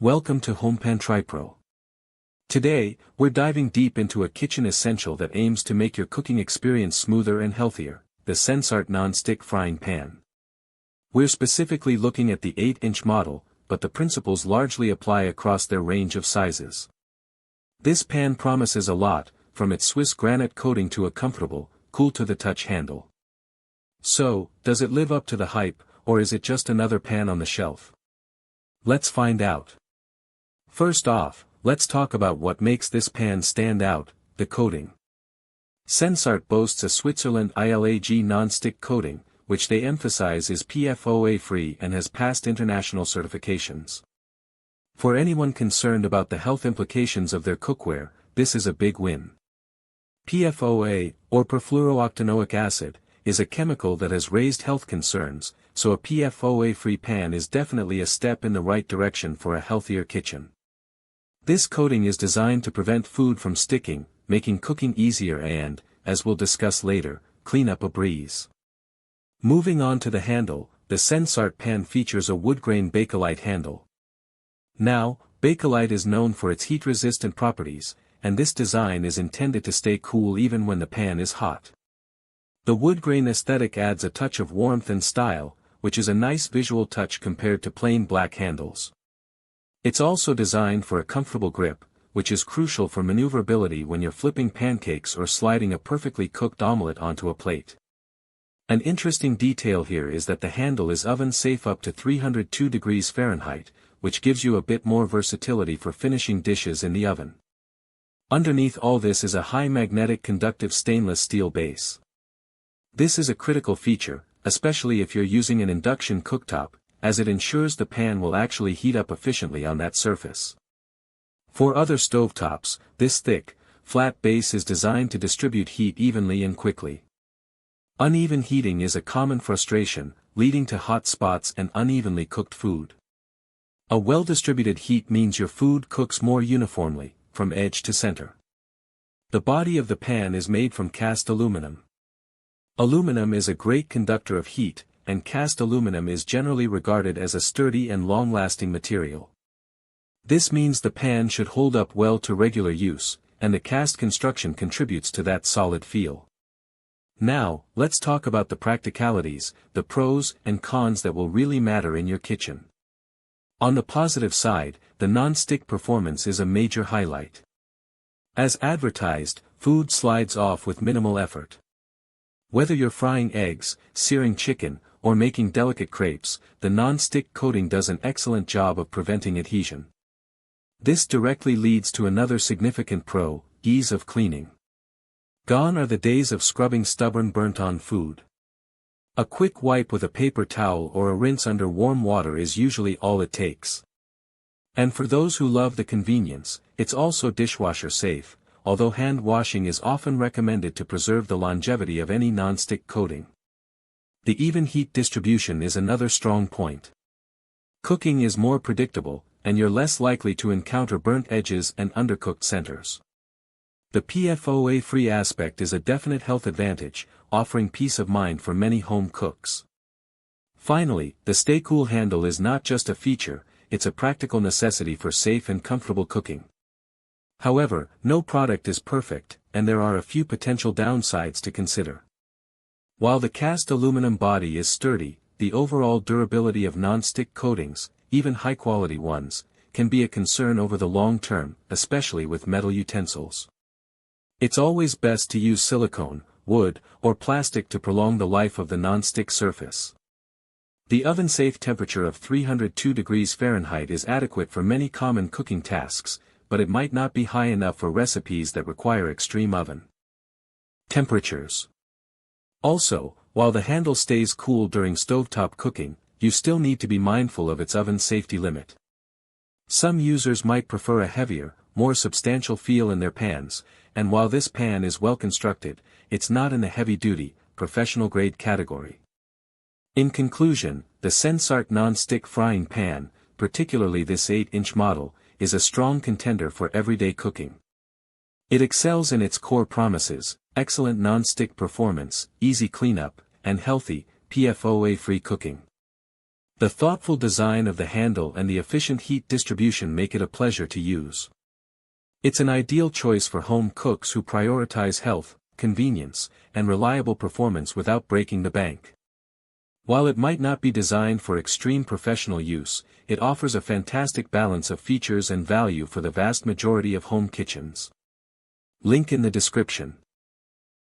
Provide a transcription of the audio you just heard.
Welcome to HomePan TriPro. Today, we're diving deep into a kitchen essential that aims to make your cooking experience smoother and healthier, the SENSARTE non-stick frying pan. We're specifically looking at the 8-inch model, but the principles largely apply across their range of sizes. This pan promises a lot, from its Swiss granite coating to a comfortable, cool-to-the-touch handle. So, does it live up to the hype, or is it just another pan on the shelf? Let's find out. First off, let's talk about what makes this pan stand out, the coating. SENSARTE boasts a Switzerland ILAG non-stick coating, which they emphasize is PFOA-free and has passed international certifications. For anyone concerned about the health implications of their cookware, this is a big win. PFOA, or perfluorooctanoic acid, is a chemical that has raised health concerns, so a PFOA-free pan is definitely a step in the right direction for a healthier kitchen. This coating is designed to prevent food from sticking, making cooking easier and, as we'll discuss later, clean up a breeze. Moving on to the handle, the SENSARTE pan features a woodgrain bakelite handle. Now, bakelite is known for its heat-resistant properties, and this design is intended to stay cool even when the pan is hot. The woodgrain aesthetic adds a touch of warmth and style, which is a nice visual touch compared to plain black handles. It's also designed for a comfortable grip, which is crucial for maneuverability when you're flipping pancakes or sliding a perfectly cooked omelette onto a plate. An interesting detail here is that the handle is oven-safe up to 302 degrees Fahrenheit, which gives you a bit more versatility for finishing dishes in the oven. Underneath all this is a high magnetic conductive stainless steel base. This is a critical feature, especially if you're using an induction cooktop, as it ensures the pan will actually heat up efficiently on that surface. For other stovetops, this thick, flat base is designed to distribute heat evenly and quickly. Uneven heating is a common frustration, leading to hot spots and unevenly cooked food. A well-distributed heat means your food cooks more uniformly, from edge to center. The body of the pan is made from cast aluminum. Aluminum is a great conductor of heat, and cast aluminum is generally regarded as a sturdy and long-lasting material. This means the pan should hold up well to regular use, and the cast construction contributes to that solid feel. Now, let's talk about the practicalities, the pros and cons that will really matter in your kitchen. On the positive side, the non-stick performance is a major highlight. As advertised, food slides off with minimal effort. Whether you're frying eggs, searing chicken, or making delicate crepes, the non-stick coating does an excellent job of preventing adhesion. This directly leads to another significant pro, ease of cleaning. Gone are the days of scrubbing stubborn burnt-on food. A quick wipe with a paper towel or a rinse under warm water is usually all it takes. And for those who love the convenience, it's also dishwasher safe, although hand washing is often recommended to preserve the longevity of any non-stick coating. The even heat distribution is another strong point. Cooking is more predictable, and you're less likely to encounter burnt edges and undercooked centers. The PFOA-free aspect is a definite health advantage, offering peace of mind for many home cooks. Finally, the Stay Cool handle is not just a feature, it's a practical necessity for safe and comfortable cooking. However, no product is perfect, and there are a few potential downsides to consider. While the cast aluminum body is sturdy, the overall durability of non-stick coatings, even high-quality ones, can be a concern over the long term, especially with metal utensils. It's always best to use silicone, wood, or plastic to prolong the life of the non-stick surface. The oven-safe temperature of 302 degrees Fahrenheit is adequate for many common cooking tasks, but it might not be high enough for recipes that require extreme oven temperatures. Also, while the handle stays cool during stovetop cooking, you still need to be mindful of its oven safety limit. Some users might prefer a heavier, more substantial feel in their pans, and while this pan is well constructed, it's not in the heavy-duty, professional-grade category. In conclusion, the SENSARTE non-stick frying pan, particularly this 8-inch model, is a strong contender for everyday cooking. It excels in its core promises, excellent non-stick performance, easy cleanup, and healthy, PFOA-free cooking. The thoughtful design of the handle and the efficient heat distribution make it a pleasure to use. It's an ideal choice for home cooks who prioritize health, convenience, and reliable performance without breaking the bank. While it might not be designed for extreme professional use, it offers a fantastic balance of features and value for the vast majority of home kitchens. Link in the description.